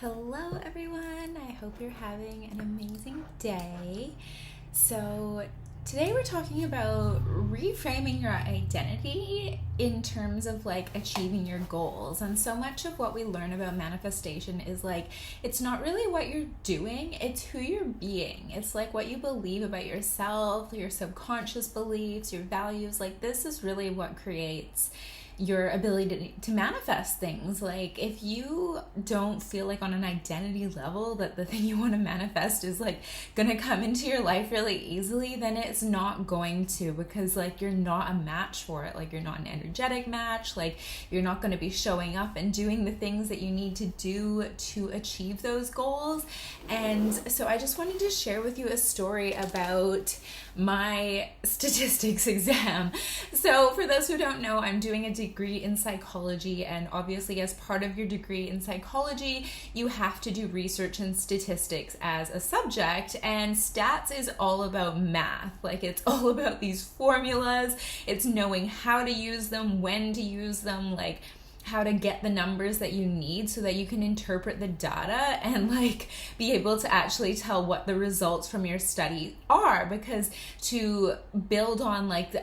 Hello everyone, I hope you're having an amazing day. So today we're talking about reframing your identity in terms of like achieving your goals. And so much of what we learn about manifestation is like, it's not really what you're doing, it's who you're being. It's like what you believe about yourself, your subconscious beliefs, your values. Like this is really what creates your ability to manifest things. Like if you don't feel like on an identity level that the thing you want to manifest is like gonna come into your life really easily, then it's not going to, because like you're not a match for it. Like you're not an energetic match. Like you're not going to be showing up and doing the things that you need to do to achieve those goals. And so I just wanted to share with you a story about my statistics exam. So for those who don't know, I'm doing a degree in psychology, and obviously as part of your degree in psychology you have to do research and statistics as a subject, and stats is all about math. Like it's all about these formulas, it's knowing how to use them, when to use them, like how to get the numbers that you need so that you can interpret the data and like be able to actually tell what the results from your study are. Because to build on like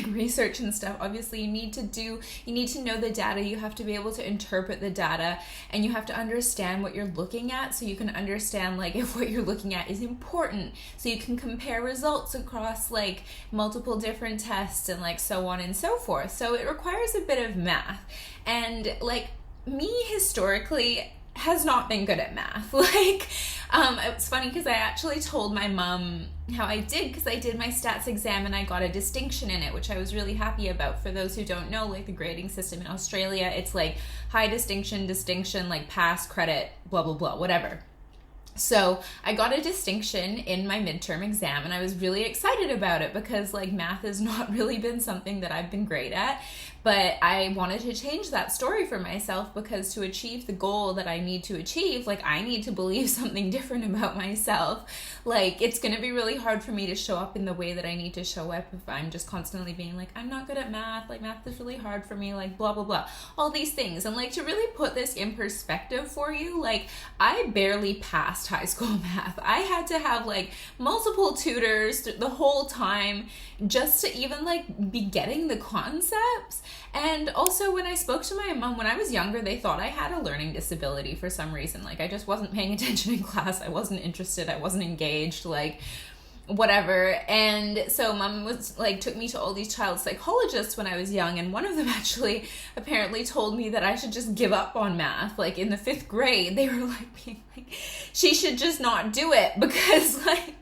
research and stuff, obviously you need to know the data, you have to be able to interpret the data, and you have to understand what you're looking at so you can understand like if what you're looking at is important, so you can compare results across like multiple different tests and like so on and so forth. So it requires a bit of math, and like me historically has not been good at math. It's funny because I actually told my mom how I did, because I did my stats exam and I got a distinction in it, which I was really happy about. For those who don't know, like the grading system in Australia, it's like high distinction, like pass, credit, blah, blah, blah, whatever. So I got a distinction in my midterm exam, and I was really excited about it because like math has not really been something that I've been great at. But I wanted to change that story for myself, because to achieve the goal that I need to achieve, like I need to believe something different about myself. Like it's going to be really hard for me to show up in the way that I need to show up if I'm just constantly being like, I'm not good at math, like math is really hard for me, like blah, blah, blah, all these things. And like to really put this in perspective for you, like I barely passed high school math. I had to have like multiple tutors the whole time just to even like be getting the concepts. And also when I spoke to my mom when I was younger, they thought I had a learning disability for some reason. Like I just wasn't paying attention in class, I wasn't interested, I wasn't engaged, like whatever. And so mom was like took me to all these child psychologists when I was young, and one of them actually apparently told me that I should just give up on math. Like in the 5th grade they were like being like she should just not do it, because like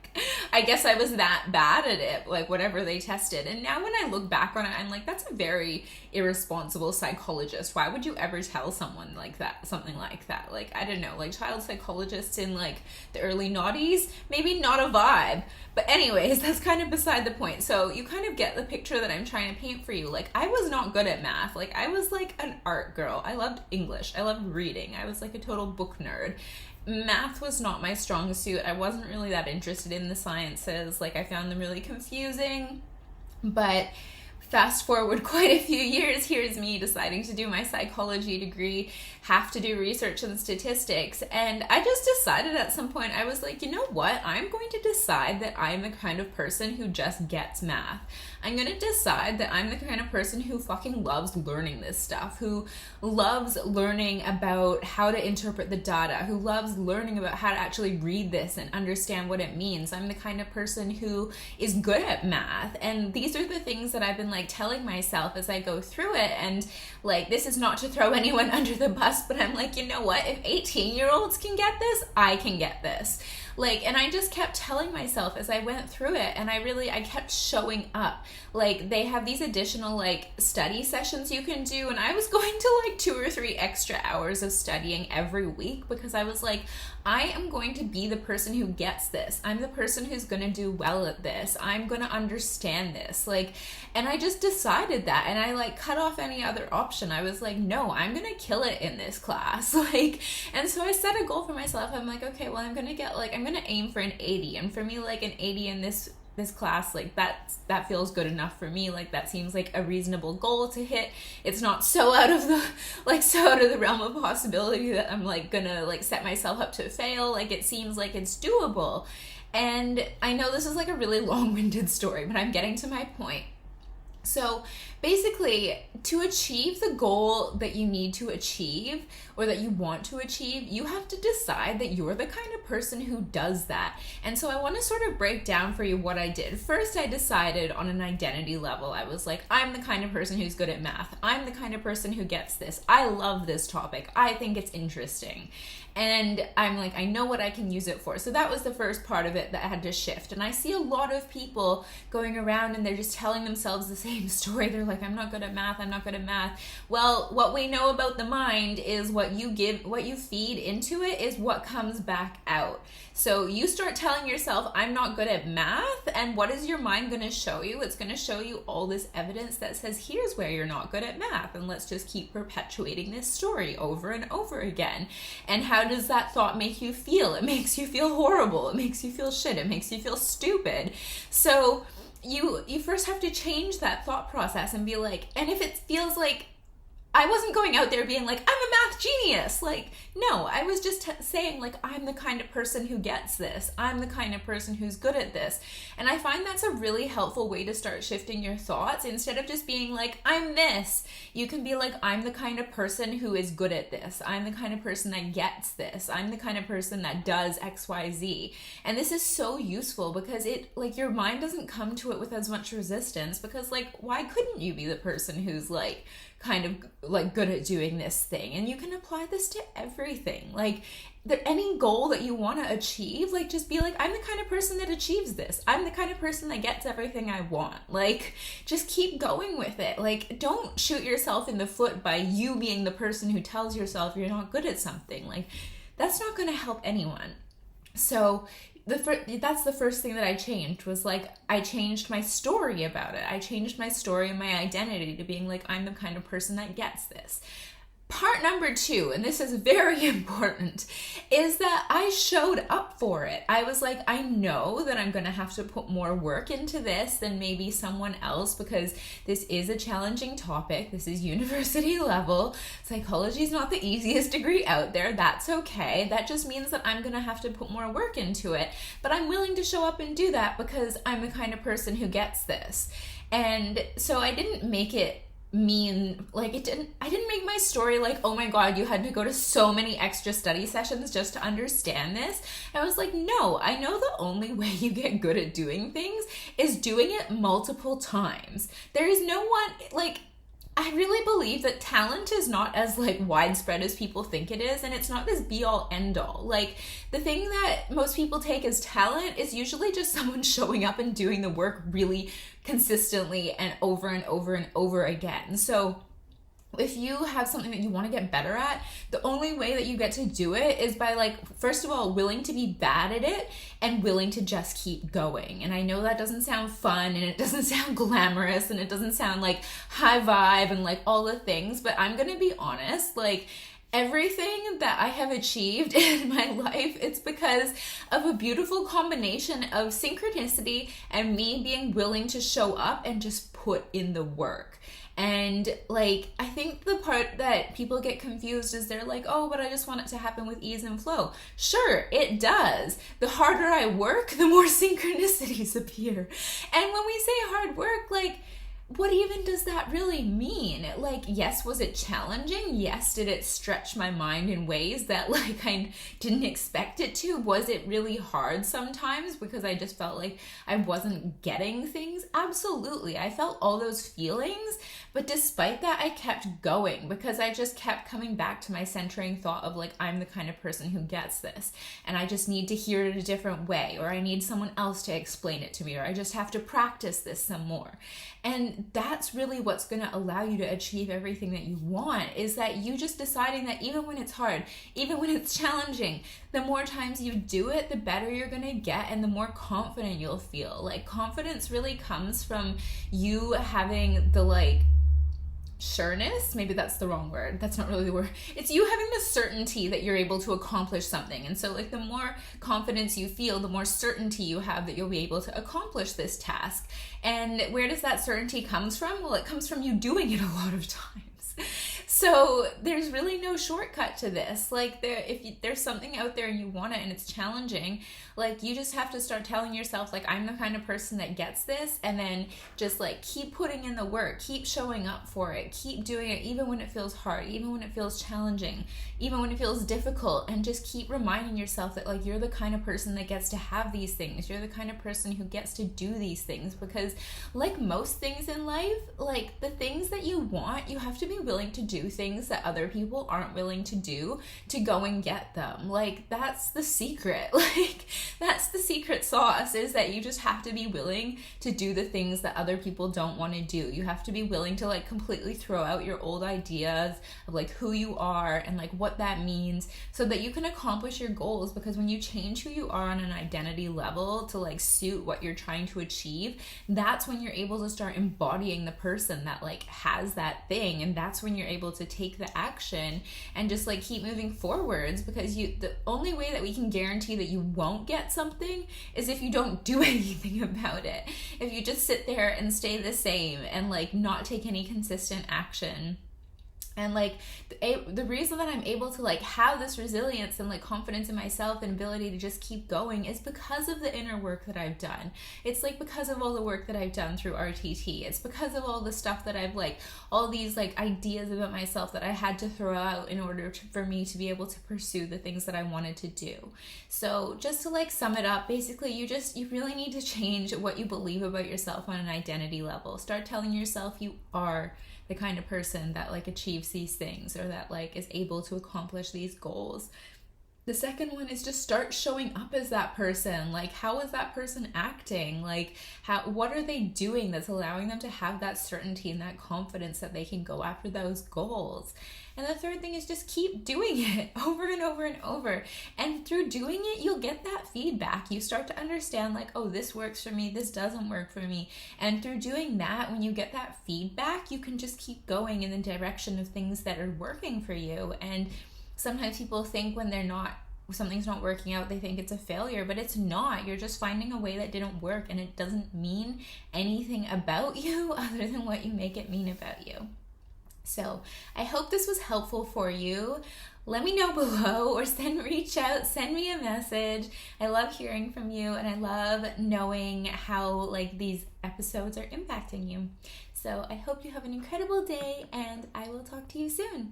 I guess I was that bad at it, like whatever they tested. And now when I look back on it, I'm like, that's a very irresponsible psychologist. Why would you ever tell someone like that, something like that? Like, I don't know, like child psychologists in like the early noughties, maybe not a vibe. But anyways, that's kind of beside the point. So you kind of get the picture that I'm trying to paint for you. Like I was not good at math. Like I was like an art girl. I loved English. I loved reading. I was like a total book nerd. Math was not my strong suit. I wasn't really that interested in the sciences. Like I found them really confusing. But fast forward quite a few years, here's me deciding to do my psychology degree, have to do research and statistics. And I just decided at some point, I was like, you know what? I'm going to decide that I'm the kind of person who just gets math. I'm going to decide that I'm the kind of person who fucking loves learning this stuff, who loves learning about how to interpret the data, who loves learning about how to actually read this and understand what it means. I'm the kind of person who is good at math. And these are the things that I've been like telling myself as I go through it. And like, this is not to throw anyone under the bus, but I'm like, you know what? If 18-year-olds can get this, I can get this. Like, and I just kept telling myself as I went through it, and I kept showing up. Like, they have these additional, like, study sessions you can do, and I was going to, like, 2 or 3 extra hours of studying every week, because I was like, I am going to be the person who gets this. I'm the person who's going to do well at this. I'm going to understand this. Like, and I just decided that, and I, like, cut off any other option. I was like, no, I'm going to kill it in this class. Like, and so I set a goal for myself. I'm like, okay, well, I'm going to aim for an 80. And for me, like, an 80 in this this class, like that feels good enough for me. Like that seems like a reasonable goal to hit. It's not so out of the realm of possibility that I'm like gonna like set myself up to fail. Like it seems like it's doable. And I know this is like a really long-winded story, but I'm getting to my point. So basically, to achieve the goal that you need to achieve or that you want to achieve, you have to decide that you're the kind of person who does that. And so I want to sort of break down for you what I did. First, I decided on an identity level. I was like, I'm the kind of person who's good at math. I'm the kind of person who gets this. I love this topic. I think it's interesting. And I'm like, I know what I can use it for. So that was the first part of it that I had to shift. And I see a lot of people going around and they're just telling themselves the same story. They're like, I'm not good at math. I'm not good at math. Well, what we know about the mind is what you feed into it is what comes back out. So you start telling yourself, I'm not good at math. And what is your mind going to show you? It's going to show you all this evidence that says, here's where you're not good at math. And let's just keep perpetuating this story over and over again. And how does that thought make you feel? It makes you feel horrible. It makes you feel shit. It makes you feel stupid. So you first have to change that thought process and be like, and if it feels like, I wasn't going out there being like, I'm a math genius. Like, no, I was just saying like, I'm the kind of person who gets this. I'm the kind of person who's good at this. And I find that's a really helpful way to start shifting your thoughts. Instead of just being like, I'm this, you can be like, I'm the kind of person who is good at this. I'm the kind of person that gets this. I'm the kind of person that does X, Y, Z. And this is so useful because it, like, your mind doesn't come to it with as much resistance because, like, why couldn't you be the person who's like, kind of like good at doing this thing? And you can apply this to everything. Like any goal that you want to achieve, like just be like, I'm the kind of person that achieves this. I'm the kind of person that gets everything I want. Like just keep going with it. Like don't shoot yourself in the foot by you being the person who tells yourself you're not good at something. Like that's not going to help anyone. So that's the first thing that I changed was like, I changed my story about it. I changed my story and my identity to being like, I'm the kind of person that gets this. Part number 2, and this is very important, is that I showed up for it. I was like, I know that I'm going to have to put more work into this than maybe someone else because this is a challenging topic. This is university level. Psychology is not the easiest degree out there. That's okay. That just means that I'm going to have to put more work into it. But I'm willing to show up and do that because I'm the kind of person who gets this. And so I didn't make it mean, like I didn't make my story like, oh my god, you had to go to so many extra study sessions just to understand this. I was like, no, I know the only way you get good at doing things is doing it multiple times. There is no one, like, I really believe that talent is not as like widespread as people think it is, and it's not this be all end all. Like the thing that most people take as talent is usually just someone showing up and doing the work really consistently and over and over and over again. So if you have something that you want to get better at, the only way that you get to do it is by, like, first of all, willing to be bad at it and willing to just keep going. And I know that doesn't sound fun and it doesn't sound glamorous and it doesn't sound like high vibe and like all the things, but I'm going to be honest, like, everything that I have achieved in my life, it's because of a beautiful combination of synchronicity and me being willing to show up and just put in the work. And like, I think the part that people get confused is they're like, oh, but I just want it to happen with ease and flow. Sure, it does. The harder I work, the more synchronicities appear. And when we say hard work, like, what even does that really mean? Like, yes, was it challenging? Yes, did it stretch my mind in ways that like I didn't expect it to? Was it really hard sometimes because I just felt like I wasn't getting things? Absolutely. I felt all those feelings, but despite that, I kept going because I just kept coming back to my centering thought of like, I'm the kind of person who gets this and I just need to hear it a different way, or I need someone else to explain it to me, or I just have to practice this some more. And that's really what's going to allow you to achieve everything that you want, is that you just deciding that even when it's hard, even when it's challenging, the more times you do it, the better you're going to get and the more confident you'll feel. Like, confidence really comes from you having the like sureness, maybe that's the wrong word, that's not really the word, it's you having the certainty that you're able to accomplish something. And so like the more confidence you feel, the more certainty you have that you'll be able to accomplish this task. And where does that certainty comes from? Well, it comes from you doing it a lot of times. So there's really no shortcut to this. Like if there's something out there and you want it and it's challenging, like you just have to start telling yourself, like, I'm the kind of person that gets this, and then just like keep putting in the work, keep showing up for it, keep doing it even when it feels hard, even when it feels challenging, even when it feels difficult, and just keep reminding yourself that like you're the kind of person that gets to have these things. You're the kind of person who gets to do these things, because like most things in life, like the things that you want, you have to be willing to do things that other people aren't willing to do to go and get them. Like that's the secret. Like that's the secret sauce, is that you just have to be willing to do the things that other people don't want to do. You have to be willing to like completely throw out your old ideas of like who you are and like what that means, so that you can accomplish your goals. Because when you change who you are on an identity level to like suit what you're trying to achieve, that's when you're able to start embodying the person that like has that thing. And that's when you're able to take the action and just like keep moving forwards. Because the only way that we can guarantee that you won't get something is if you don't do anything about it. If you just sit there and stay the same and like not take any consistent action. And like the reason that I'm able to like have this resilience and like confidence in myself and ability to just keep going is because of the inner work that I've done. It's like because of all the work that I've done through RTT. It's because of all the stuff that I've like, all these like ideas about myself that I had to throw out in order for me to be able to pursue the things that I wanted to do. So just to like sum it up, basically you really need to change what you believe about yourself on an identity level. Start telling yourself you are the kind of person that like achieves these things, or that like is able to accomplish these goals. The second one is just start showing up as that person. Like, how is that person acting? Like, what are they doing that's allowing them to have that certainty and that confidence that they can go after those goals? And the third thing is just keep doing it over and over and over. And through doing it, you'll get that feedback. You start to understand like, oh, this works for me, this doesn't work for me. And through doing that, when you get that feedback, you can just keep going in the direction of things that are working for you. And sometimes people think when something's not working out, they think it's a failure, but it's not. You're just finding a way that didn't work, and it doesn't mean anything about you other than what you make it mean about you. So I hope this was helpful for you. Let me know below, or reach out, send me a message. I love hearing from you, and I love knowing how like these episodes are impacting you. So I hope you have an incredible day, and I will talk to you soon.